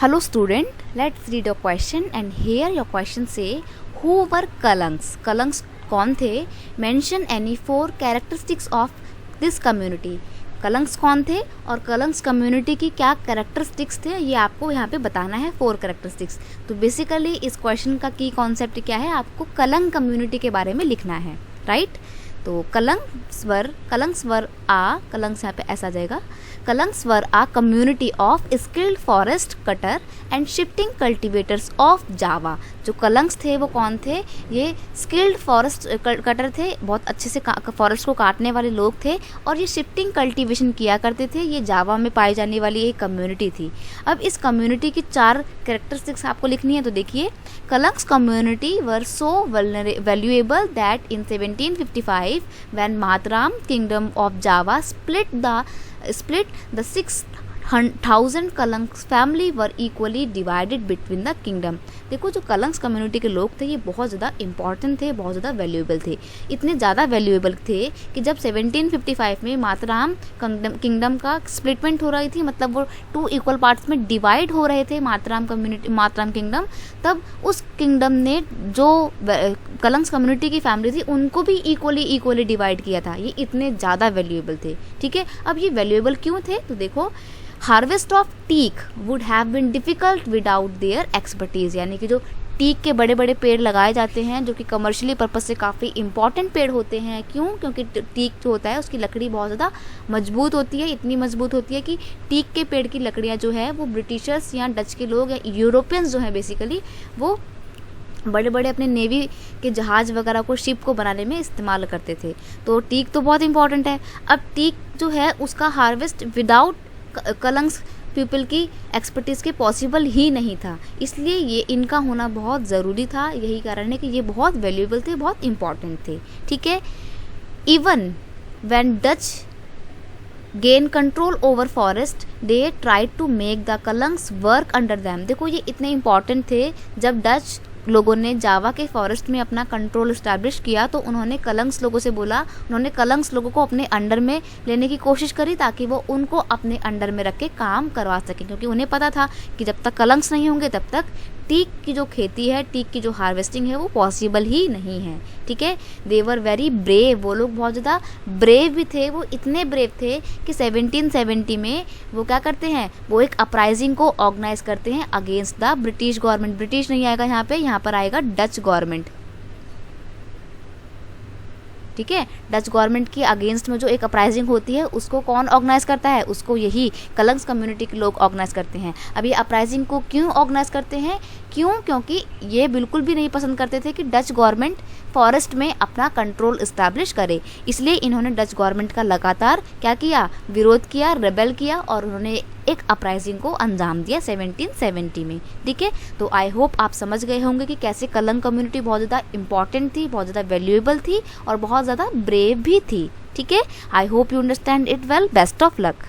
Hello student, let's read your question and here your question say who were Kalangs? Kalangs कौन थे? Mention any 4 characteristics of this community. कलंग्स कौन थे और कलंग्स community की क्या characteristics थे, ये आपको यहाँ पे बताना है 4 कैरेक्टरिस्टिक्स। तो बेसिकली इस क्वेश्चन का की कॉन्सेप्ट क्या है, आपको कलंग कम्युनिटी के बारे में लिखना है, राइट। तो कलंग्स वर आ, कलंग्स यहाँ पे ऐसा आ जाएगा, Kalangs were a community of skilled forest cutter and shifting cultivators of Java. जो कलंग्स थे वो कौन थे? ये स्किल्ड फॉरेस्ट कटर थे, बहुत अच्छे से फॉरेस्ट को काटने वाले लोग थे और ये शिफ्टिंग कल्टीवेशन किया करते थे। ये जावा में पाई जाने वाली एक कम्युनिटी थी। अब इस कम्युनिटी की 4 कैरेक्टरिस्टिक्स आपको लिखनी है। तो देखिए, Kalangs community were so valuable that in 1755 when Matram kingdom of Java split the 6,000 Kalangs family were equally divided between the kingdom। देखो, जो कलंग्स कम्युनिटी के लोग थे ये बहुत ज़्यादा इंपॉर्टेंट थे, बहुत ज़्यादा वैल्यूएबल थे। इतने ज़्यादा वैल्यूएबल थे कि जब 1755 में मातराम किंगडम का स्प्लिटमेंट हो रही थी, मतलब वो 2 इक्वल पार्ट्स में डिवाइड हो रहे थे मातराम किंगडम, तब उस किंगडम ने जो कलंग्स कम्युनिटी की फैमिली थी उनको भी इक्वली डिवाइड किया था। ये इतने ज़्यादा वैल्यूएबल थे, ठीक है। अब ये वैल्यूएबल क्यों थे? तो देखो, harvest of teak wood have been difficult without their expertise. यानी कि जो टीक के बड़े बड़े पेड़ लगाए जाते हैं जो कि कमर्शियली पर्पस से काफ़ी इंपॉर्टेंट पेड़ होते हैं। क्यों? क्योंकि टीक जो होता है उसकी लकड़ी बहुत ज़्यादा मजबूत होती है, इतनी मजबूत होती है कि टीक के पेड़ की लकड़ियाँ जो है वो ब्रिटिशर्स या डच के लोग या यूरोपियंस जो हैं बेसिकली वो बड़े बड़े अपने नेवी के जहाज़ वगैरह को, शिप को बनाने में इस्तेमाल करते थे। तो टीक तो बहुत इंपॉर्टेंट है। अब टीक जो है उसका हार्वेस्ट विदाउट कलंग्स पीपल की एक्सपर्टीज़ के पॉसिबल ही नहीं था, इसलिए ये इनका होना बहुत ज़रूरी था। यही कारण है कि ये बहुत वैल्यूएबल थे, बहुत इंपॉर्टेंट थे, ठीक है। Even when Dutch gain control over forest they try to make the Kalangs work under them. देखो, ये इतने इंपॉर्टेंट थे। जब डच लोगों ने जावा के फॉरेस्ट में अपना कंट्रोल इस्टेब्लिश किया तो उन्होंने कलंग्स लोगों से बोला, उन्होंने कलंग्स लोगों को अपने अंडर में लेने की कोशिश करी ताकि वो उनको अपने अंडर में रख के काम करवा सकें, क्योंकि उन्हें पता था कि जब तक कलंग्स नहीं होंगे तब तक टीक की जो खेती है, टीक की जो हार्वेस्टिंग है वो पॉसिबल ही नहीं है, ठीक है। दे वर वेरी ब्रेव, वो लोग बहुत ज़्यादा ब्रेव भी थे। वो इतने ब्रेव थे कि 1770 में वो क्या करते हैं, वो एक अपराइजिंग को ऑर्गेनाइज करते हैं against the British government. British नहीं आएगा यहाँ पर आएगा डच गवर्नमेंट, ठीक है। डच गवर्नमेंट की अगेंस्ट में जो एक अपराइजिंग होती है उसको कौन ऑर्गेनाइज करता है? उसको यही कलंग्स कम्युनिटी के लोग ऑर्गेनाइज करते हैं। अब ये अपराइजिंग को क्यों ऑर्गेनाइज करते हैं? क्योंकि ये बिल्कुल भी नहीं पसंद करते थे कि डच गवर्नमेंट फॉरेस्ट में अपना कंट्रोल इस्टेब्लिश करे, इसलिए इन्होंने डच गवर्नमेंट का लगातार क्या किया, विरोध किया, रेबेल किया और उन्होंने एक अपराइजिंग को अंजाम दिया 1770 में, ठीक है। तो आई होप आप समझ गए होंगे कि कैसे कलंग कम्युनिटी बहुत ज़्यादा इंपॉर्टेंट थी, बहुत ज़्यादा वैल्यूएबल थी और बहुत ज़्यादा ब्रेव भी थी, ठीक है। I hope you understand it well. Best of luck.